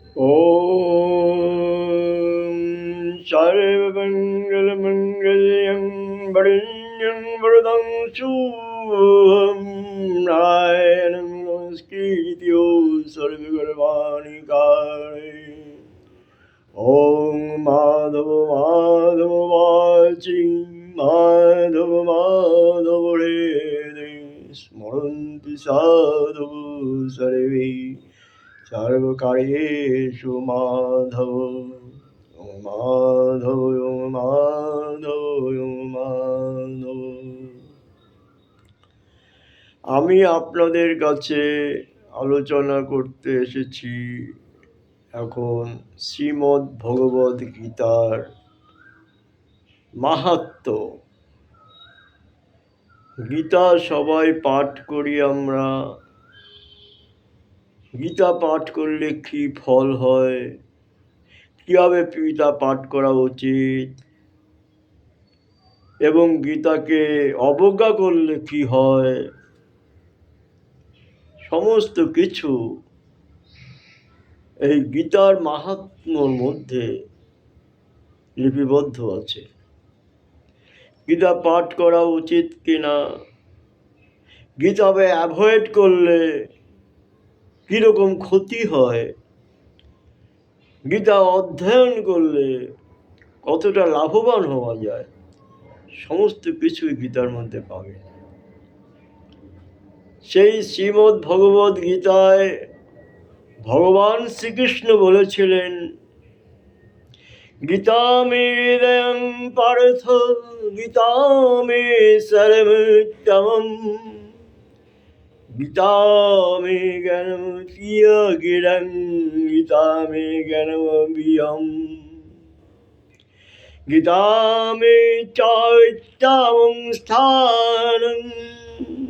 ॐ सर्वमङ्गलमङ्गल्यं वरेण्यं वरदं शुभं नारायणं नमस्कृत्य सर्वगर्वाणि कारये। ॐ माधव माधव वाचि माधव माधव हरे स्मरन्तु साधु सर्वे सर्वकार्येषु माधव माधव মাধব মাধব। আমি আপনাদের কাছে আলোচনা করতে এসেছি এখন শ্রীমদ্ ভগবদ গীতার মাহাত্ম্য। গীতা সবাই পাঠ করি আমরা। গীতা পাঠ করলে কী ফল হয়, কীভাবে গীতা পাঠ করা উচিত, এবং গীতাকে অবজ্ঞা করলে কি হয়, সমস্ত কিছু এই গীতার মাহাত্ম্যর মধ্যে লিপিবদ্ধ আছে। গীতা পাঠ করা উচিত কিনা, গীতাকে অ্যাভয়েড করলে কীরকম ক্ষতি হয়, গীতা অধ্যয়ন করলে কতটা লাভবান হওয়া যায়, সমস্ত কিছুই গীতার মধ্যে পাবে। সেই শ্রীমদ্ ভগবদ গীতায় ভগবান শ্রীকৃষ্ণ বলেছিলেন, গীতা মে হৃদয়ং পার্থ গীতা মে সর্বোত্তমম গীতা মে জ্ঞানমতীয় গিরং গীতা মে জ্ঞানমভিয়ম গীতা মে চৈত্তমং স্থানং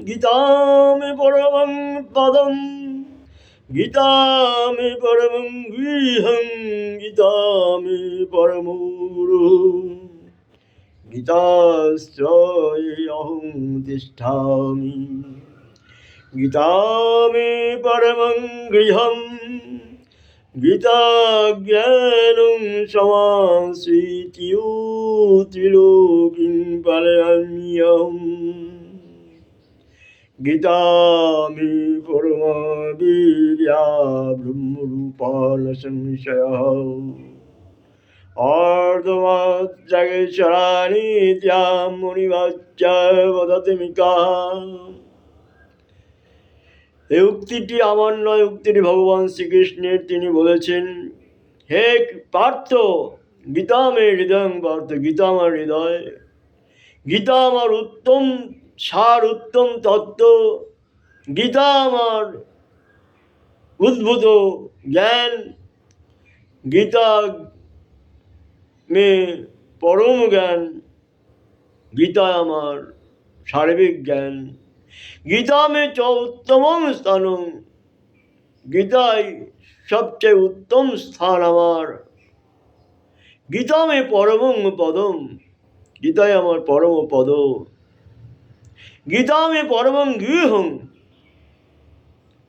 গীতা মে পরমং পদম গীতা মে পরমং গৃহং গীতা মে পরমো গুরুঃ গীতাশ্রয়ে অহং তিষ্ঠামি গীতা মে পরমং গৃহং গীতা জ্ঞানং সমাশ্রিত্য ত্রিলোকিং পালয়াম্যহম গীতা মে পরমা বিদ্যা ব্রহ্মরূপা ন সংশয়ঃ অর্ধমাত্রাগেশ্বরাণি নিত্যাং মুনিবাচ্য বদতি মিকাঃ। এই উক্তিটি আমার নয়, উক্তিটি ভগবান শ্রীকৃষ্ণের। তিনি বলেছেন, হে পার্থ, গীতা মে হৃদয়ং পার্থ, গীতা আমার হৃদয়, গীতা আমার উত্তম সার, উত্তম তত্ত্ব, গীতা আমার উদ্ভূত জ্ঞান, গীতা মে পরম জ্ঞান, গীতা আমার সার্বিক জ্ঞান, গীতা মে চ উত্তমং স্থানং, গীতায় সবচেয়ে উত্তম স্থান আমার, গীতা মে পরমং পদম, গীতায় আমার পরম পদ, গীতা মে পরমং গৃহং,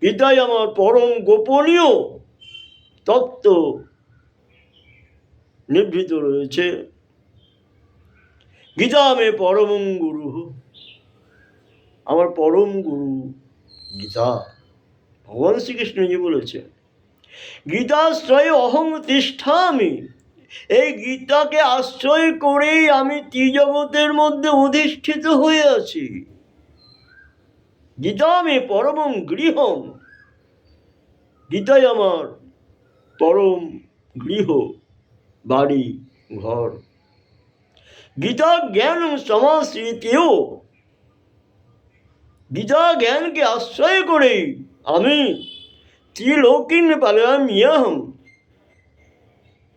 গীতায় আমার পরম গোপনীয় তত্ত্ব নিভৃত রয়েছে, গীতা মে পরমং গুরু, আমার পরম গুরু গীতা। ভগবান শ্রীকৃষ্ণজি বলেছেন, গীতাশ্রয়ে অহং তিষ্ঠামি, এই গীতাকে আশ্রয় করেই আমি ত্রিজগতের মধ্যে অধিষ্ঠিত হয়ে আছি। গীতা মে পরমং গৃহং, গীতাই আমার পরম গৃহ, বাড়ি ঘর। গীতা জ্ঞান সমাশ্রিত্য, গীতা জ্ঞানকে আশ্রয় করেই আমি ত্রিলোকিং পালয়াম্যহম,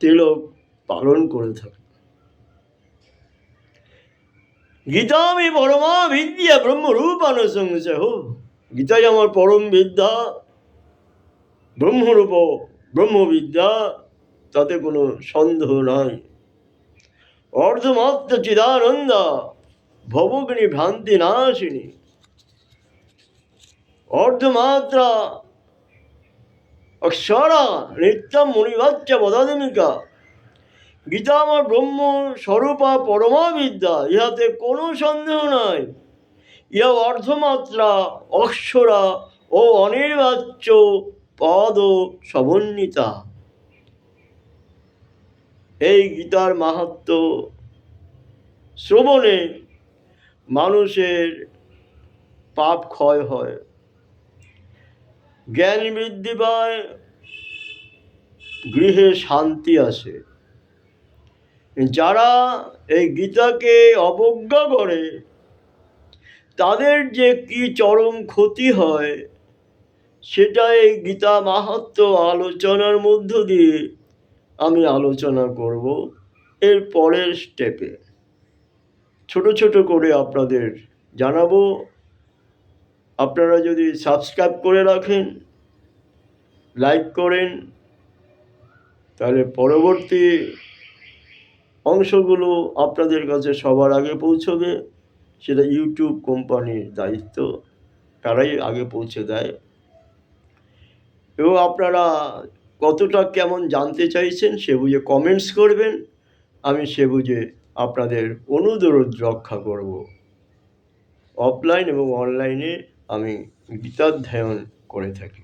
ত্রিলোক পালন করে থাকি। গীতা আমি পরমা বিদ্যা ব্রহ্মরূপা ন সংশয়ঃ, গীতাই আমার পরম বিদ্যা, ব্রহ্মরূপ ব্রহ্মবিদ্যা, তাতে কোনো সন্দেহ নাই। অর্ধমাত্র চিদানন্দা ভবগ্নি ভ্রান্তি নাশিনী, অর্ধমাত্রা অক্ষরা নিত্যম মুনিভাচ্চ বদাদিমিকা। গীতা আমার ব্রহ্ম স্বরূপা পরমা বিদ্যা, ইহাতে কোনো সন্দেহ নাই। ইহা অর্ধমাত্রা অক্ষরা ও অনির্বাচ্য পদ সমন্বিতা। এই গীতার মাহাত্ম্য শ্রবণে মানুষের পাপ ক্ষয় হয়, জ্ঞান বৃদ্ধি পায়, গৃহে শান্তি আসে। যারা এই গীতাকে অবজ্ঞা করে তাদের যে কি চরম ক্ষতি হয় সেটা এই গীতা মাহাত্ম্য আলোচনার মধ্য দিয়ে আমি আলোচনা করব এর পরের স্টেপে। ছোট ছোট করে আপনাদের জানাবো। আপনারা যদি সাবস্ক্রাইব করে রাখেন, লাইক করেন, তাহলে পরবর্তী অংশগুলো আপনাদের কাছে সবার আগে পৌঁছবে। সেটা ইউটিউব কোম্পানির দায়িত্ব, তারাই আগে পৌঁছে দেয়। এবং আপনারা কতটা কেমন জানতে চাইছেন সে বুঝে কমেন্টস করবেন, আমি সে বুঝে আপনাদের অনুরোধ রক্ষা করব। অফলাইন এবং অনলাইনে আমি গীতাধ্যায়ন করে থাকি।